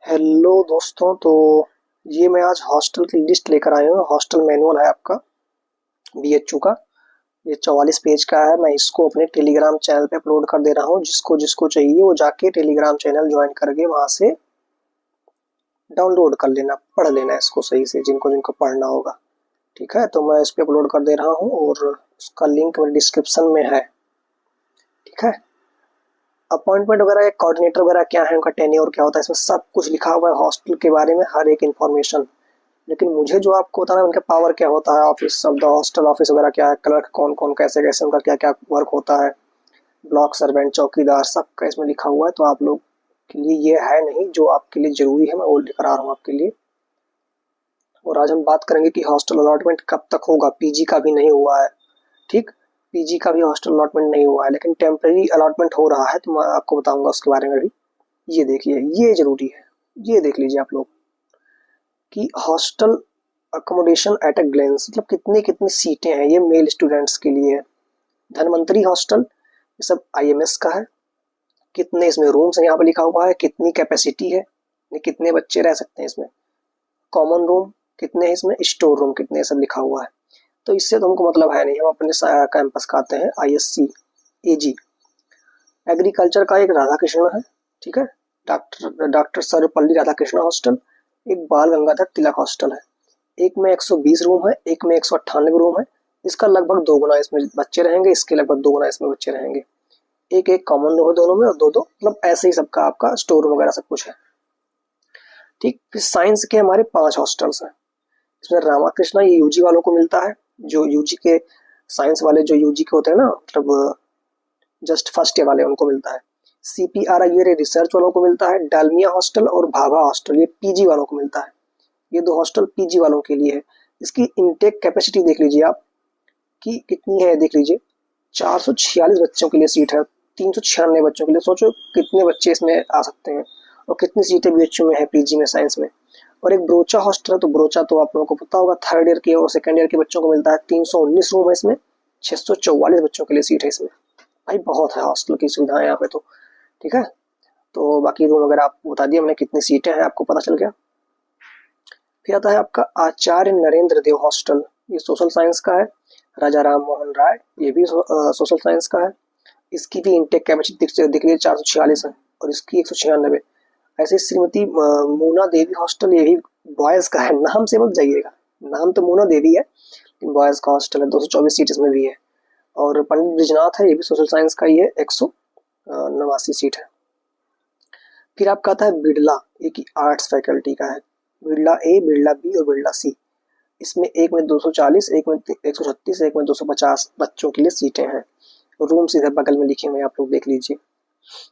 Hello दोस्तों। तो ये मैं आज हॉस्टल की लिस्ट लेकर आया हूँ। हॉस्टल मैनुअल है आपका बीएचयू का। ये 44 पेज का है। मैं इसको अपने टेलीग्राम चैनल पे अपलोड कर दे रहा हूँ। जिसको जिसको चाहिए वो जाके टेलीग्राम चैनल ज्वाइन करके वहां से डाउनलोड कर लेना, पढ़ लेना इसको सही से, जिनको जिनको पढ़ना होगा। ठीक है, तो मैं इस पे अपलोड कर दे रहा हूँ और उसका लिंक मेरे डिस्क्रिप्शन में है। ठीक है। अपॉइंटमेंट वगैरह, कोऑर्डिनेटर वगैरह क्या है, उनका टेन्योर क्या होता है, इसमें सब कुछ लिखा हुआ है हॉस्टल के बारे में, हर एक इन्फॉर्मेशन। लेकिन मुझे जो आपको बताना है उनका पावर क्या होता है, office of the hostel office वगैरह क्या है, क्लर्क कौन कौन कैसे कैसे उनका क्या क्या वर्क होता है, ब्लॉक सर्वेंट चौकीदार, सब का इसमें लिखा हुआ है। तो आप लोग के लिए ये है नहीं, जो आपके लिए जरूरी है मैं वो लेकर आ रहा हूँ आपके लिए। और आज हम बात करेंगे कि हॉस्टल अलॉटमेंट कब तक होगा। पीजी का भी नहीं हुआ है। ठीक, पीजी का भी हॉस्टल अलॉटमेंट नहीं हुआ है, लेकिन टेम्परेरी अलॉटमेंट हो रहा है, तो मैं आपको बताऊंगा उसके बारे में भी। ये देखिए, ये जरूरी है। ये देख लीजिए आप लोग कि hostel accommodation at a glens, मतलब कितनी कितनी सीटें हैं। ये मेल स्टूडेंट्स के लिए है। धनवंतरी हॉस्टल, ये सब आईएमएस का है। कितने इसमें रूम्स हैं यहाँ पे लिखा हुआ है, कितनी कैपेसिटी है, ये कितने बच्चे रह सकते हैं इसमें, कॉमन रूम कितने हैं इसमें, स्टोर रूम कितने हैं, सब लिखा हुआ है। तो इससे तो हमको मतलब है नहीं, हम अपने कैंपस का आते हैं आईएससी एजी। एग्रीकल्चर का एक राधा कृष्ण है। ठीक है, doctor doctor Sarvepalli Radhakrishna hostel. एक बाल गंगाधर तिलक हॉस्टल है। एक में 120 रूम है, एक में 198 रूम है। इसका लगभग दोगुना इसमें बच्चे रहेंगे, इसके लगभग दोगुना इसमें बच्चे रहेंगे। एक एक कॉमन रूम है दोनों में, और दो दो, मतलब ऐसे ही सबका आपका स्टोर रूम वगैरह सब कुछ है। ठीक, फिर साइंस के हमारे 5 हॉस्टल्स हैं। इसमें रामाकृष्णा, ये यूजी वालों को मिलता है। जो यूजी के साइंस वाले, जो यूजी के होते हैं ना, मतलब जस्ट फर्स्ट ईयर वाले, उनको मिलता है। सीपीआर ये रिसर्च वालों को मिलता है। डालमिया हॉस्टल और भाभा हॉस्टल ये पीजी वालों को मिलता है। ये 2 हॉस्टल पीजी वालों के लिए है। इसकी इनटेक कैपेसिटी देख लीजिए आप कि कितनी है, देख लीजिए। 446 बच्चों के लिए सीट है, 396 बच्चों के लिए। सोचो कितने बच्चे इसमें आ सकते हैं, और कितनी सीटें बीएचयू में है पीजी में साइंस में। और एक ब्रोचा हॉस्टल है, तो ब्रोचा तो आप लोगों को पता होगा, थर्ड ईयर के और सेकंड ईयर के बच्चों को मिलता है। 319 रूम है इसमें, 644 बच्चों के लिए सीट है इसमें। भाई बहुत है हॉस्टल की सुविधाएं यहाँ पे तो। ठीक है, तो बाकी रूम वगैरह आपको बता दिया हमने, कितनी सीटें हैं आपको पता चल गया। फिर आता है आपका आचार्य नरेंद्र देव हॉस्टल। ये सोशल साइंस का है। राजा राम मोहन राय, ये भी सोशल साइंस का है। इसकी भी इंटेक कैपेसिटी दिख रही है, 446 है, और इसकी 196। ऐसे श्रीमती मोना देवी हॉस्टल, ये भी बॉयज का है। नाम से मत जाइएगा, नाम तो मोना देवी है, लेकिन बॉयज का हॉस्टल है। 224 सीट इसमें भी है। और पंडित ब्रिजनाथ है, ये भी सोशल साइंस का ही है, 189 सीट है। फिर आपका आता है बिरला, ये की आर्ट्स फैकल्टी का है। बिरला ए, बिरला बी और बिरला सी। इसमें एक में 240, एक में 136, एक में 250 बच्चों के लिए सीटें हैं। रूम सीधे बगल में लिखे हुए हैं, आप लोग देख लीजिए।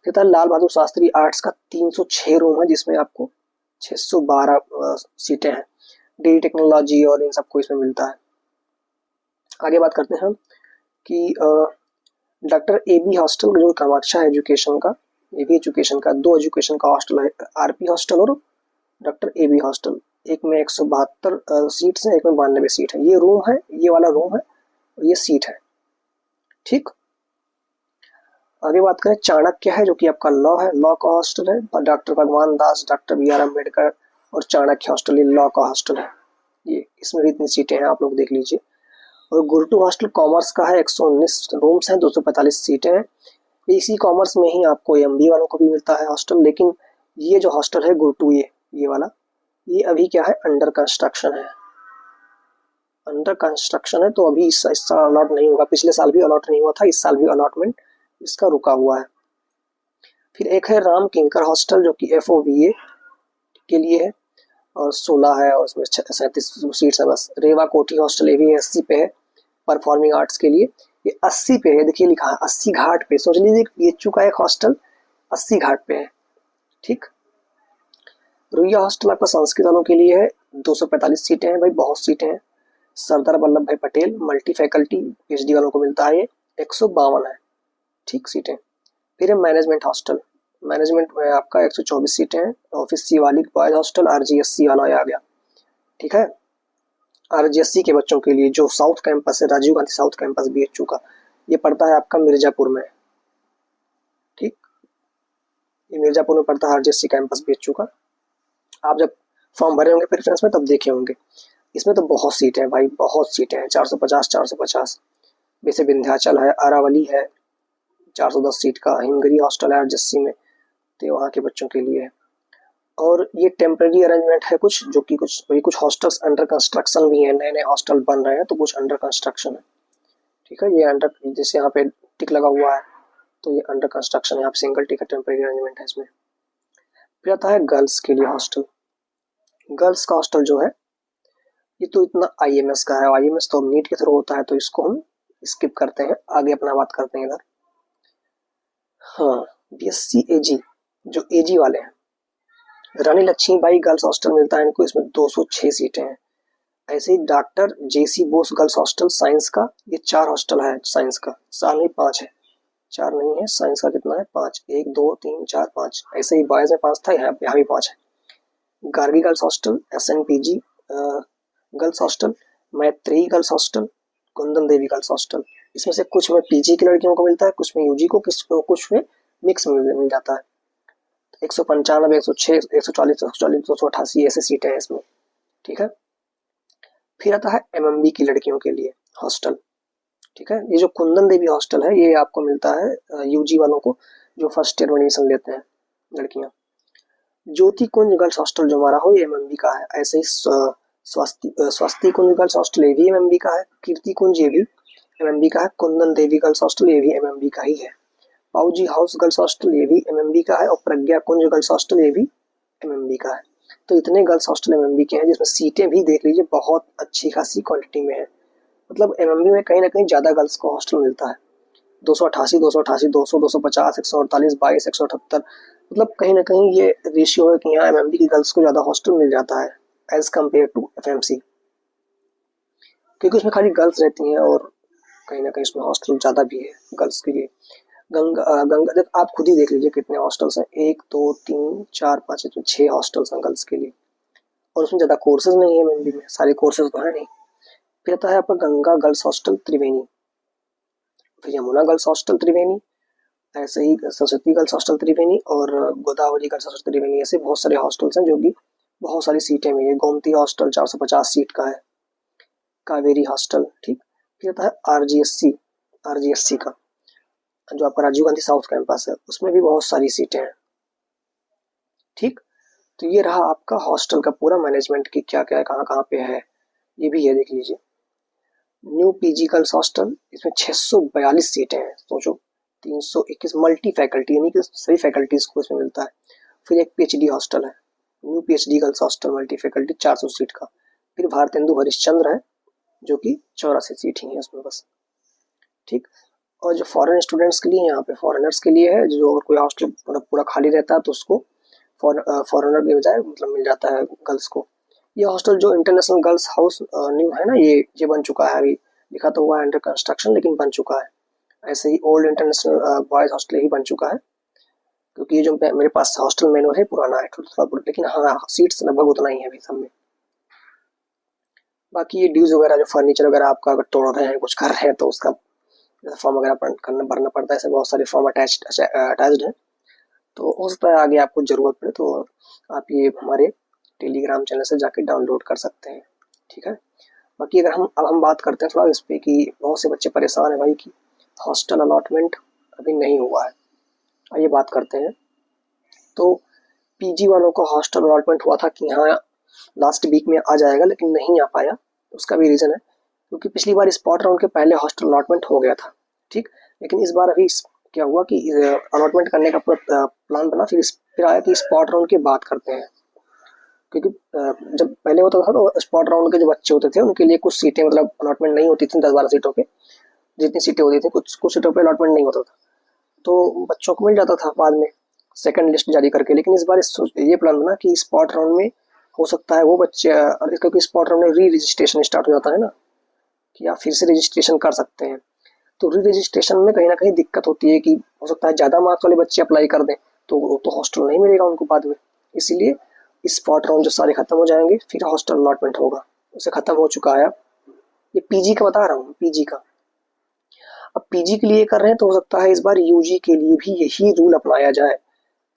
फिर था लाल बहादुर शास्त्री आर्ट्स का, 306 रूम है, जिसमें आपको 612 सीटें हैं। डेली टेक्नोलॉजी और इन सबको इसमें मिलता है। आगे बात करते हैं हम कि डॉक्टर ए बी हॉस्टल, जो कामाक्षा एजुकेशन का, ए बी एजुकेशन का, 2 एजुकेशन का हॉस्टल है, आरपी हॉस्टल और डॉक्टर ए बी हॉस्टल। एक में 172 सीट्स हैं, एक में 92 सीट है। ये रूम है, ये वाला रूम है, और ये सीट है। ठीक, आगे बात करें चाणक्य है, जो कि आपका लॉ है, लॉ का हॉस्टल है। डॉक्टर भगवान दास, डॉक्टर बी आर अम्बेडकर और चाणक्य हॉस्टल, ये लॉ का हॉस्टल है। ये इसमें भी इतनी सीटें हैं, आप लोग देख लीजिए। और गुरुटू हॉस्टल कॉमर्स का है, 119 रूम्स हैं, 245 सीटें हैं। इसी कॉमर्स में ही आपको एमबीए वालों को भी मिलता है हॉस्टल। लेकिन ये जो हॉस्टल है गुरुटू, ये वाला, ये अभी क्या है, अंडर कंस्ट्रक्शन है। अंडर कंस्ट्रक्शन है, तो अभी इस साल अलॉट नहीं होगा। पिछले साल भी अलॉट नहीं हुआ था, इस साल भी अलॉटमेंट इसका रुका हुआ है। फिर एक है राम किंकर हॉस्टल, जो कि एफओवीए के लिए है, और 16 है, और उसमें 37 सीट्स है बस। रेवा कोठी हॉस्टल, ये भी 80 पे है, परफॉर्मिंग आर्ट्स के लिए। ये 80 पे है, देखिए लिखा है 80 घाट पे। सोच लीजिए बीएचयू का एक हॉस्टल 80 घाट पे है। ठीक, रुइया हॉस्टल आपका संस्कृत वालों के लिए है, 245 सीटें हैं। भाई बहुत सीटें हैं। सरदार वल्लभ भाई पटेल मल्टी फैकल्टी पीएचडी वालों को मिलता है, ये 152 है। ठीक, सीटें। फिर है मैनेजमेंट हॉस्टल। मैनेजमेंट में आपका 124 सीटें हैं। ऑफिस सी वाली बॉयज हॉस्टल, आरजीएससी वाला आ गया। ठीक है, आरजीएससी के बच्चों के लिए, जो साउथ कैंपस है, Rajiv Gandhi south campus BHU का, ये पड़ता है आपका मिर्जापुर में। ठीक, ये मिर्जापुर में पड़ता है आरजीएससी कैंपस बीएचयू का। आप जब फॉर्म भरे होंगे प्रेफरेंस में तब देखे होंगे। इसमें तो बहुत सीटें हैं भाई, बहुत सीटें हैं, 450 450। जैसे विंध्याचल है, अरावली है, 410 सीट का। हिमगिरी हॉस्टल है जस्सी में, तो ये वहाँ के बच्चों के लिए है। और ये टेम्परेरी अरेंजमेंट है कुछ, जो कि कुछ हॉस्टल्स अंडर कंस्ट्रक्शन भी हैं, नए नए हॉस्टल बन रहे हैं, तो कुछ अंडर कंस्ट्रक्शन है। ठीक है, ये अंडर, जैसे यहाँ पे टिक लगा हुआ है तो ये अंडर कंस्ट्रक्शन है, यहाँ पे सिंगल टिक है, टेम्परेरी अरेंजमेंट है इसमें। फिर आता है गर्ल्स के लिए हॉस्टल। गर्ल्स का हॉस्टल जो है ये तो इतना आईएमएस का है, आईएमएस तो नीट के थ्रू होता है, तो इसको हम स्किप करते हैं, आगे अपना बात करते हैं इधर। हाँ, बीएससी एजी, जो एजी वाले हैं, रानी लक्ष्मीबाई गर्ल्स हॉस्टल मिलता है इनको, इसमें 206 सीटें हैं। ऐसे ही डॉक्टर जेसी बोस गर्ल्स हॉस्टल साइंस का, ये 4 हॉस्टल है साइंस का, 4 नहीं 5 है, 4 नहीं है, साइंस का कितना है 5, 1 2 3 4 5। ऐसे ही बॉयज में 5 था, यहाँ भी 5 है। Gargi girls hostel, SNPG girls hostel, Maitreyi girls hostel, Kundan Devi girls hostel. इसमें से कुछ में पीजी की लड़कियों को मिलता है, कुछ में यूजी को, कुछ में मिक्स मिल जाता है। 195, 106, 140, 140, 288 ऐसे सीटें हैं इसमें। ठीक है, फिर आता है MMB की लड़कियों के लिए हॉस्टल। ठीक है, ये जो कुंदन देवी हॉस्टल है ये आपको मिलता है यूजी वालों को, जो फर्स्ट ईयर में एडमिशन लेते हैं लड़कियां। ज्योति कुंज गर्ल्स हॉस्टल जो हमारा हो, ये MMB का है। ऐसे ही स्वस्ति कुंज गर्ल्स हॉस्टल ये भी MMB का है। कीर्ति कुंज ये भी MMB का है। कुंदन देवी गर्ल्स हॉस्टल ये भी MMB का ही है। पाऊजी हाउस गर्ल्स हॉस्टल ये भी MMB का है। और प्रज्ञा कुंज गर्ल्स हॉस्टल ये भी MMB का है। तो इतने गर्ल्स हॉस्टल MMB के हैं, जिसमें सीटें भी देख लीजिए बहुत अच्छी खासी क्वालिटी में है। मतलब MMB में कहीं ना कहीं ज्यादा गर्ल्स को हॉस्टल मिलता है। 288, 288, 200, 250, 148, 22, 178, मतलब कहीं ना कहीं ये रेशियो है कि यहाँ MMB की गर्ल्स को ज्यादा हॉस्टल मिल जाता है एज कम्पेयर टू FMC, क्योंकि उसमें खाली गर्ल्स रहती हैं और कहीं ना कहीं उसमें हॉस्टल ज्यादा भी है गर्ल्स के लिए। गंगा आप खुद ही देख लीजिए कितने हॉस्टल्स हैं, 1 2 3 4 5, इसमें 6 हॉस्टल्स हैं गर्ल्स के लिए। और उसमें ज्यादा कोर्सेज नहीं है MMB में, सारे कोर्सेज तो है नहीं। फिर आता है आपका गंगा गर्ल्स हॉस्टल त्रिवेणी, फिर यमुना गर्ल्स हॉस्टल त्रिवेणी, ऐसे ही सरस्वती गर्ल्स हॉस्टल त्रिवेणी और गोदावरी गर्ल्स हॉस्टल त्रिवेणी। ऐसे बहुत सारे हॉस्टल्स हैं जो कि बहुत सारी सीटें में। गोमती हॉस्टल 450 सीट का है। कावेरी हॉस्टल, ठीक। फिर आता है RGSC का, जो आपका राजीव गांधी साउथ कैंपस है, उसमें भी बहुत सारी सीटें हैं। ठीक, तो ये रहा आपका हॉस्टल का पूरा मैनेजमेंट की क्या क्या है, कहाँ कहाँ पे है, ये भी ये देख लीजिए। न्यू PG गर्ल्स हॉस्टल, इसमें 642 सीटें हैं। सोचो, 321 मल्टी फैकल्टी, यानी कि सभी फैकल्टीज को इसमें मिलता है। फिर एक PhD हॉस्टल है, new PhD girls hostel multi faculty, 400 seat का। फिर भारतेंदु हरिश्चंद्र है, जो कि 84 सीट ही है उसमें बस। ठीक, और जो फॉरेन स्टूडेंट्स के लिए, यहाँ पे फॉरेनर्स के लिए है, जो अगर कोई हॉस्टल पूरा खाली रहता है तो उसको फॉरेनर के बजाय मतलब मिल जाता है गर्ल्स को। ये हॉस्टल जो इंटरनेशनल गर्ल्स हाउस न्यू है ना, ये बन चुका है, अभी लिखा तो हुआ है अंडर कंस्ट्रक्शन, लेकिन बन चुका है। ऐसे ही ओल्ड इंटरनेशनल बॉयज हॉस्टल ही बन चुका है, क्योंकि ये जो मेरे पास हॉस्टल मैनुअल है पुराना है थोड़ा, लेकिन हाँ सीट्स लगभग उतना ही है अभी सब में। बाकी ये ड्यूज वगैरह, जो फर्नीचर वगैरह आपका अगर तोड़ रहे हैं, कुछ कर रहे हैं, तो उसका फॉर्म वगैरह भरना पड़ता है। ऐसे बहुत सारे फॉर्म अटैच्ड हैं, तो हो सकता है आगे आपको ज़रूरत पड़े तो आप ये हमारे टेलीग्राम चैनल से जाके डाउनलोड कर सकते हैं। ठीक है, बाकी अगर हम बात करते हैं थोड़ा इस पर कि बहुत से बच्चे परेशान हैं भाई कि हॉस्टल अलॉटमेंट अभी नहीं हुआ है। आइए बात करते हैं। तो PG वालों को हॉस्टल अलॉटमेंट हुआ था कि हाँ लास्ट वीक में आ जाएगा, लेकिन नहीं आ पाया। उसका भी रीज़न है क्योंकि पिछली बार स्पॉट राउंड के पहले हॉस्टल अलॉटमेंट हो गया था। ठीक, लेकिन इस बार अभी क्या हुआ कि अलॉटमेंट करने का पूरा प्लान बना, फिर आया कि स्पॉट राउंड की बात करते हैं। क्योंकि जब पहले होता था तो स्पॉट राउंड के जो बच्चे होते थे उनके लिए कुछ सीटें मतलब अलॉटमेंट नहीं होती थी, 10-12 सीटों पे जितनी सीटें होती थी, कुछ सीटों पे अलॉटमेंट नहीं होता था, तो बच्चों को मिल जाता था बाद में सेकंड लिस्ट जारी करके। लेकिन इस बार ये प्लान बना कि स्पॉट राउंड में हो सकता है वो बच्चे, क्योंकि स्पॉट राउंड में री रजिस्ट्रेशन स्टार्ट हो जाता है ना, कि आप फिर से रजिस्ट्रेशन कर सकते हैं। तो री रजिस्ट्रेशन में कहीं ना कहीं दिक्कत होती है कि हो सकता है ज़्यादा मार्क्स वाले बच्चे अप्लाई कर दें तो हॉस्टल नहीं मिलेगा उनको बाद में। इसीलिए स्पॉट राउंड जो सारे खत्म हो जाएंगे, फिर हॉस्टल अलॉटमेंट होगा। उसे खत्म हो चुका है। ये PG का बता रहा हूँ, PG का। अब PG के लिए कर रहे हैं तो हो सकता है इस बार UG के लिए भी यही रूल अपनाया जाए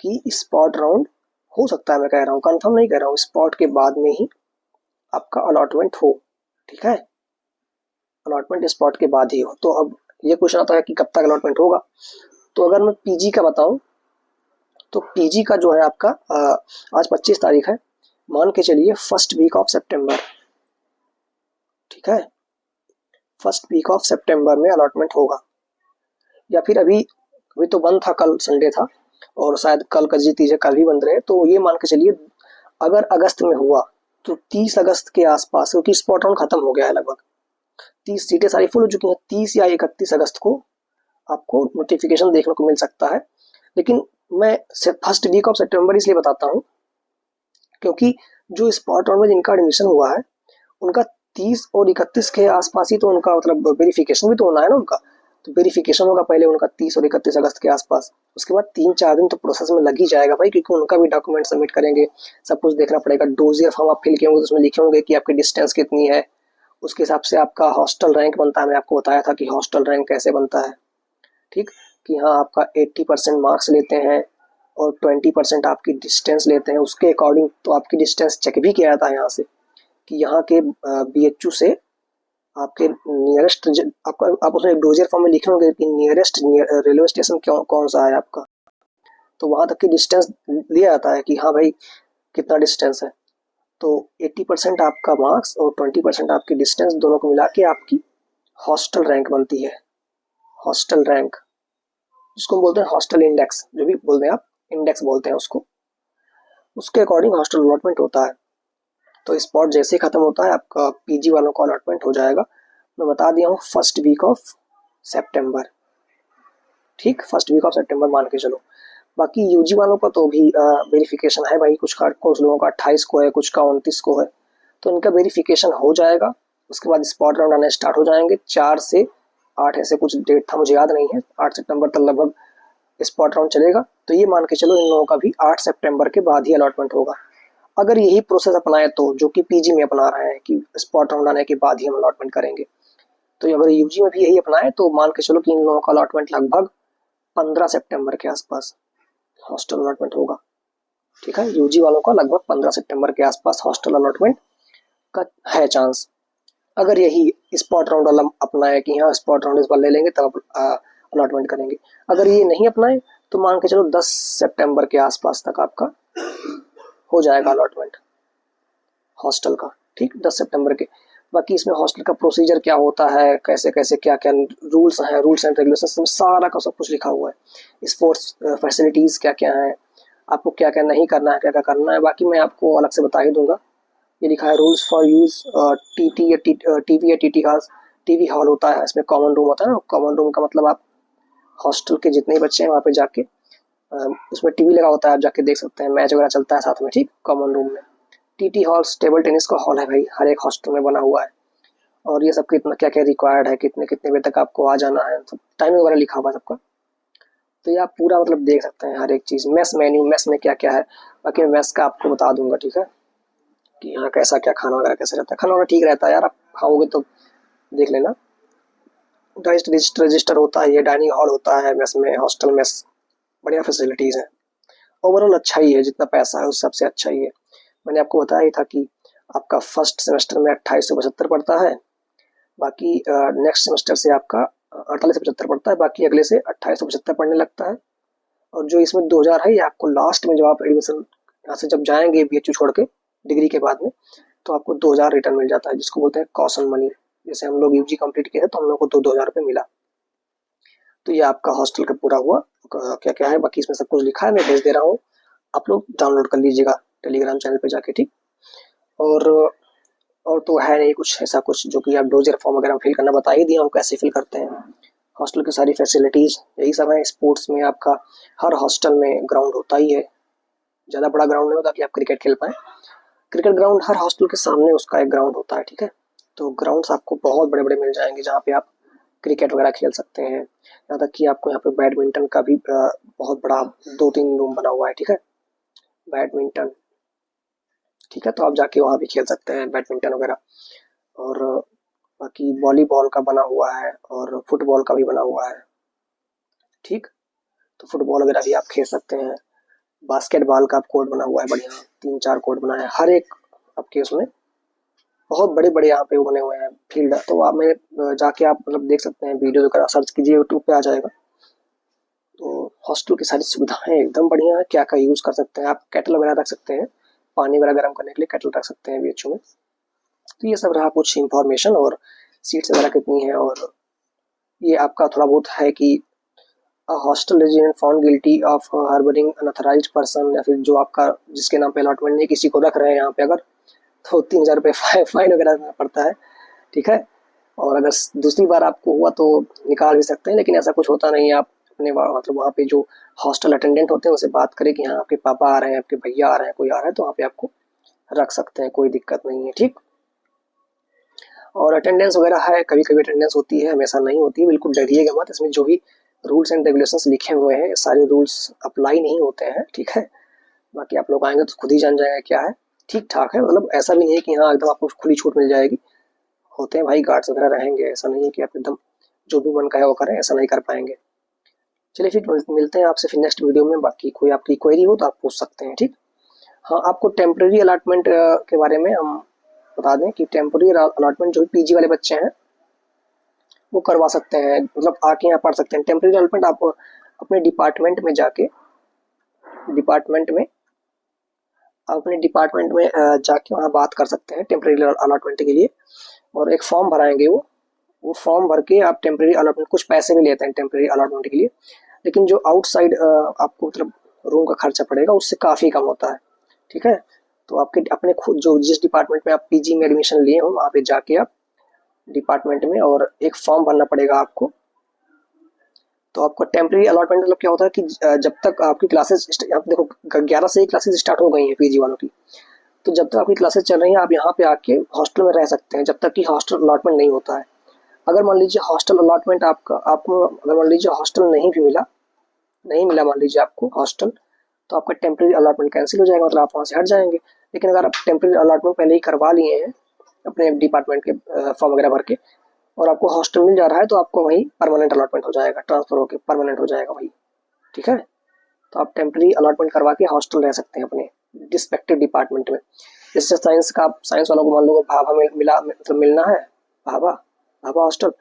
कि स्पॉट राउंड हो सकता है, मैं कह रहा हूँ, कंफर्म नहीं कह रहा हूँ, स्पॉट के बाद में ही आपका अलॉटमेंट हो। ठीक है, अलॉटमेंट स्पॉट के बाद ही हो। तो अब ये क्वेश्चन आता है कि कब तक अलॉटमेंट होगा। तो अगर मैं पीजी का बताऊं तो पीजी का जो है आपका आज 25 तारीख है, मान के चलिए फर्स्ट वीक ऑफ सितंबर। ठीक है, फर्स्ट वीक ऑफ सितंबर में अलॉटमेंट होगा, या फिर अभी अभी तो बंद था, कल संडे था और शायद कल का जी तीजे कल भी बंद रहे, तो ये मान के चलिए अगर अगस्त में हुआ तो 30 अगस्त के आसपास, क्योंकि स्पॉट राउंड खत्म हो गया है लगभग, 30 सीटें सारी फुल हो चुकी हैं, 30 या 31 अगस्त को आपको नोटिफिकेशन देखने को मिल सकता है। लेकिन मैं फर्स्ट वीक ऑफ सितंबर इसलिए बताता हूँ क्योंकि जो स्पॉट राउंड में जिनका एडमिशन हुआ है उनका 30 और 31 के आसपास ही तो उनका मतलब वेरिफिकेशन भी तो होना है ना उनका। तो वेरिफिकेशन होगा पहले उनका 30 और 31 अगस्त के आसपास, उसके बाद 3-4 दिन तो प्रोसेस में लग ही जाएगा भाई, क्योंकि उनका भी डॉक्यूमेंट सबमिट करेंगे, सब कुछ देखना पड़ेगा। डोजियर फॉर्म आप फिल किए होंगे तो उसमें लिखे होंगे कि आपकी डिस्टेंस कितनी है, उसके हिसाब से आपका हॉस्टल रैंक बनता है। मैं आपको बताया था कि हॉस्टल रैंक कैसे बनता है। ठीक, कि हाँ आपका 80% मार्क्स लेते हैं और 20% आपकी डिस्टेंस लेते हैं, उसके अकॉर्डिंग तो आपकी डिस्टेंस चेक भी किया जाता है यहाँ से कि यहाँ के बीएचयू से आपके नियरेस्ट, आपका आप उसमें एक डोजियर फॉर्म में लिखे होंगे कि नियरेस्ट रेलवे स्टेशन कौन सा है आपका, तो वहां तक की डिस्टेंस लिया जाता है कि हाँ भाई कितना डिस्टेंस है। तो 80% आपका मार्क्स और 20% आपकी डिस्टेंस दोनों को मिला के आपकी हॉस्टल रैंक बनती है। हॉस्टल रैंक जिसको हम बोलते हैं हॉस्टल इंडेक्स, जो भी बोलते हैं आप, इंडेक्स बोलते हैं उसको, उसके अकॉर्डिंग हॉस्टल अलॉटमेंट होता है। तो स्पॉट जैसे ही खत्म होता है आपका पीजी वालों का अलॉटमेंट हो जाएगा। मैं बता दिया हूँ फर्स्ट वीक ऑफ सितंबर। ठीक, फर्स्ट वीक ऑफ सितंबर मान के चलो। बाकी यूजी वालों का तो भी वेरिफिकेशन है भाई, कुछ लोगों का 28 को है, कुछ का 29 को है, तो इनका वेरिफिकेशन हो जाएगा। उसके बाद स्पॉट राउंड आने स्टार्ट हो जाएंगे, 4 से 8 ऐसे कुछ डेट था, मुझे याद नहीं है, 8 सितंबर तक लगभग स्पॉट राउंड चलेगा। तो ये मान के चलो इन लोगों का भी 8 सितंबर के बाद ही अलॉटमेंट होगा। अगर यही प्रोसेस अपनाए तो, जो कि पीजी में अपना रहे हैं कि स्पॉट राउंड आने के बाद ही हम अलॉटमेंट करेंगे, तो अगर यूजी में भी यही अपनाए तो मान के चलो कि इन लोगों का अलॉटमेंट लगभग 15 सितंबर के आसपास हॉस्टल अलॉटमेंट होगा। ठीक है, यूजी वालों का लगभग 15 सितंबर के आसपास हॉस्टल अलॉटमेंट का है चांस। अगर यही स्पॉट राउंड वाला अपनाए कि हाँ स्पॉट राउंड इस बार ले लेंगे तब अलॉटमेंट करेंगे, अगर ये नहीं अपनाए तो मान के चलो 10 सितंबर के आसपास तक आपका हो जाएगा अलॉटमेंट हॉस्टल का। ठीक, 10 सितंबर के। बाकी इसमें हॉस्टल का प्रोसीजर क्या होता है, कैसे कैसे क्या क्या रूल्स हैं, रूल्स एंड रेगुलेशंस में सारा का सब कुछ लिखा हुआ है। स्पोर्ट्स फैसिलिटीज़ क्या क्या हैं, आपको क्या क्या नहीं करना है, क्या क्या करना है, बाकी मैं आपको अलग से बता ही दूंगा। ये लिखा है रूल्स फॉर यूज टीटी या टीवी या टीटी हॉल। टीवी हॉल होता है, इसमें कॉमन रूम होता है ना, कॉमन रूम का मतलब आप हॉस्टल के जितने बच्चे हैं वहाँ पे जाके उसमें टीवी लगा होता है, आप जाके देख सकते हैं, मैच वगैरह चलता है साथ में। ठीक, कॉमन रूम में टीटी हॉल्स, टेबल टेनिस का हॉल है भाई, हर एक हॉस्टल में बना हुआ है। और ये सब कितना क्या क्या रिक्वायर्ड है, कितने कितने बजे तक आपको आ जाना है, सब टाइमिंग वगैरह लिखा हुआ है सबका। तो ये आप पूरा मतलब देख सकते हैं हर एक चीज़। मेस मेन्यू, मेस में क्या क्या है, बाकी मैं मेस का आपको बता दूंगा। ठीक है, कि यहाँ कैसा क्या खाना वगैरह कैसे रहता है। खाना वगैरह ठीक रहता है यार, आप खाओगे तो देख लेना। रजिस्टर होता है, ये डाइनिंग हॉल होता है मेस में, हॉस्टल मेस, बढ़िया फैसिलिटीज़ है। ओवरऑल अच्छा ही है, जितना पैसा है उस सबसे अच्छा ही है। मैंने आपको बताया ही था कि आपका फर्स्ट सेमेस्टर में 2875 पड़ता है, बाकी नेक्स्ट सेमेस्टर से आपका 4875 पड़ता है, बाकी अगले से 2875 पड़ने लगता है। और जो इसमें 2000 है ये आपको लास्ट में जब आप एडमिशन यहाँ से जब जाएंगे बीएचयू छोड़ के डिग्री के बाद में, तो आपको 2000 रिटर्न मिल जाता है, जिसको बोलते हैं कॉशन मनी। जैसे हम लोग यूजी कंप्लीट किए थे तो हम लोग को 2000 रुपये मिला। तो ये आपका हॉस्टल का पूरा हुआ, क्या क्या है बाकी इसमें सब कुछ लिखा है, मैं भेज दे रहा हूँ, आप लोग डाउनलोड कर लीजिएगा टेलीग्राम चैनल पे जाके। ठीक, और और तो है नहीं कुछ ऐसा कुछ जो कि आप डोजर फॉर्म वगैरह फिल करना बता ही दिया, हम कैसे फिल करते हैं। हॉस्टल की सारी फैसिलिटीज़ यही सब है। स्पोर्ट्स में आपका हर हॉस्टल में ग्राउंड होता ही है, ज़्यादा बड़ा ग्राउंड नहीं होता कि आप क्रिकेट खेल पाएँ। क्रिकेट ग्राउंड हर हॉस्टल के सामने उसका एक ग्राउंड होता है। ठीक है, तो ग्राउंड्स आपको बहुत बड़े बड़े मिल जाएंगे जहाँ पे आप क्रिकेट वगैरह खेल सकते हैं। यहाँ तक कि आपको यहाँ पे बैडमिंटन का भी बहुत बड़ा 2-3 रूम बना हुआ है। ठीक है, बैडमिंटन, ठीक है, तो आप जाके वहाँ भी खेल सकते हैं बैडमिंटन वगैरह। और बाकी वॉलीबॉल का बना हुआ है और फुटबॉल का भी बना हुआ है। ठीक, तो फुटबॉल वगैरह भी आप खेल सकते हैं। बास्केटबॉल का कोड बना हुआ है बढ़िया, 3-4 कोड बना है हर एक आपके उसमें, बहुत बड़े बड़े यहाँ पे वो बने हुए हैं फील्ड। तो आप में जाके आप मतलब देख सकते हैं, वीडियो वगैरह सर्च कीजिए यूट्यूब पे आ जाएगा। तो हॉस्टल की सारी सुविधाएं एकदम बढ़िया है, क्या क्या यूज़ कर सकते हैं आप, केटल वगैरह रख सकते हैं, पानी वगैरह गर्म करने के लिए केटल रख सकते हैं बीएचयू में। तो ये सब रहा कुछ इंफॉर्मेशन, और सीट्स वगैरह कितनी है, और ये आपका थोड़ा बहुत है कि hostel resident found guilty of harbouring unauthorised person, या फिर जो आपका जिसके नाम पे अलॉटमेंट नहीं किसी को रख रहे हैं यहाँ पे अगर, तो 3000 रुपये फाइन वगैरह देना पड़ता है, ठीक है। और अगर दूसरी बार आपको हुआ तो निकाल भी सकते हैं, लेकिन ऐसा कुछ होता नहीं है। आप अपने मतलब वहाँ पे जो हॉस्टल अटेंडेंट होते हैं उनसे बात करें कि हाँ आपके पापा आ रहे हैं, आपके भैया आ रहे हैं, कोई आ रहा है, तो वहाँ पे आपको रख सकते हैं, कोई दिक्कत नहीं है, ठीक। और अटेंडेंस वगैरह है, कभी कभी अटेंडेंस होती है, हमेशा नहीं होती है, बिल्कुल डरिएगा मत। इसमें जो भी रूल्स एंड रेगुलेशंस लिखे हुए हैं सारे रूल्स अप्लाई नहीं होते हैं, ठीक है। बाकी आप लोग आएंगे तो खुद ही जान जाएगा क्या है, ठीक ठाक है। मतलब ऐसा भी नहीं है कि हाँ एकदम आपको खुली छूट मिल जाएगी, होते हैं भाई गार्ड्स वगैरह रहेंगे, ऐसा नहीं है कि आप एकदम जो भी मन का है वो करें, ऐसा नहीं कर पाएंगे। चलिए फिर मिलते हैं आपसे फिर नेक्स्ट वीडियो में। बाकी कोई आपकी क्वेरी हो तो आप पूछ सकते हैं, ठीक। हाँ, आपको टेम्प्रेरी अलॉटमेंट के बारे में हम बता दें कि टेम्प्रेरी अलॉटमेंट जो पीजी वाले बच्चे हैं वो करवा सकते हैं, मतलब आके यहाँ पढ़ सकते हैं। टेम्प्रेरी अलॉटमेंट आप अपने डिपार्टमेंट में जाके जाके वहाँ बात कर सकते हैं टेम्प्रेरी अलॉटमेंट के लिए, और एक फॉर्म भराएंगे वो फॉर्म भर के आप टेम्प्रेरी अलॉटमेंट, कुछ पैसे भी लेते हैं टेम्प्रेरी अलॉटमेंट के लिए, लेकिन जो आउटसाइड आपको मतलब रूम का खर्चा पड़ेगा उससे काफ़ी कम होता है, ठीक है। तो आपके अपने खुद जो जिस डिपार्टमेंट में आप पीजी में एडमिशन लिए हो वहाँ पे जाके आप डिपार्टमेंट में, और एक फॉर्म भरना पड़ेगा आपको। तो आपको टेम्प्रेरी अलॉटमेंट मतलब क्या होता है कि जब तक आपकी क्लासेस, आप देखो 11 से ही क्लासेस स्टार्ट हो गई हैं पीजी वालों की, तो जब तक आपकी क्लासेस चल रही हैं आप यहाँ पे आके हॉस्टल में रह सकते हैं, जब तक कि हॉस्टल अलॉटमेंट नहीं होता है। अगर मान लीजिए हॉस्टल अलॉटमेंट आपको अगर मान लीजिए हॉस्टल नहीं मिला मान लीजिए आपको हॉस्टल, तो आपका टेम्प्रेरी अलॉटमेंट कैंसिल हो जाएगा, मतलब आप वहाँ से हट जाएंगे। लेकिन अगर आप टेम्प्रेरी अलॉटमेंट पहले ही करवा लिए हैं अपने डिपार्टमेंट के फॉर्म वगैरह भर के, और आपको हॉस्टल मिल जा रहा है, तो आपको वहीं परमानेंट अलॉटमेंट हो जाएगा, ट्रांसफर होकर परमानेंट हो जाएगा वही, ठीक है। तो आप टेम्प्रेरी अलॉटमेंट करवा के हॉस्टल रह सकते हैं अपने डिस्पेक्टिव डिपार्टमेंट में। जैसे साइंस वालों को मान लो भाभा में मतलब मिलना है, भाभा हॉस्टल,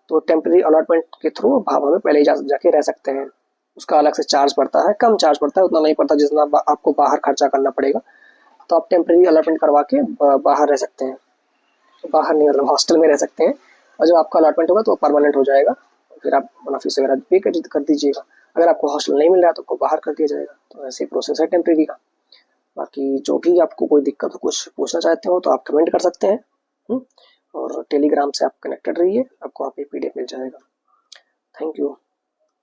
तो टेम्प्रेरी अलॉटमेंट के थ्रू भाभा में पहले ही जाके रह सकते हैं। उसका अलग से चार्ज पड़ता है, कम चार्ज पड़ता है, उतना नहीं पड़ता जितना आपको बाहर खर्चा करना पड़ेगा। तो आप टेम्प्रेरी अलॉटमेंट करवा के बाहर रह सकते हैं, बाहर नहीं मतलब हॉस्टल में रह सकते हैं, और जब आपका अलॉटमेंट होगा तो परमानेंट हो जाएगा, फिर आप अपना फीस वगैरह पे कर दीजिएगा। अगर आपको हॉस्टल नहीं मिल रहा है तो आपको बाहर कर दिया जाएगा। तो ऐसे प्रोसेस है टेम्प्रेरी का। बाकी जो भी आपको कोई दिक्कत हो, कुछ पूछना चाहते हो तो आप कमेंट कर सकते हैं। और टेलीग्राम से आप कनेक्टेड रहिए, आपको वहाँ पे पीडीएफ मिल जाएगा। Thank you.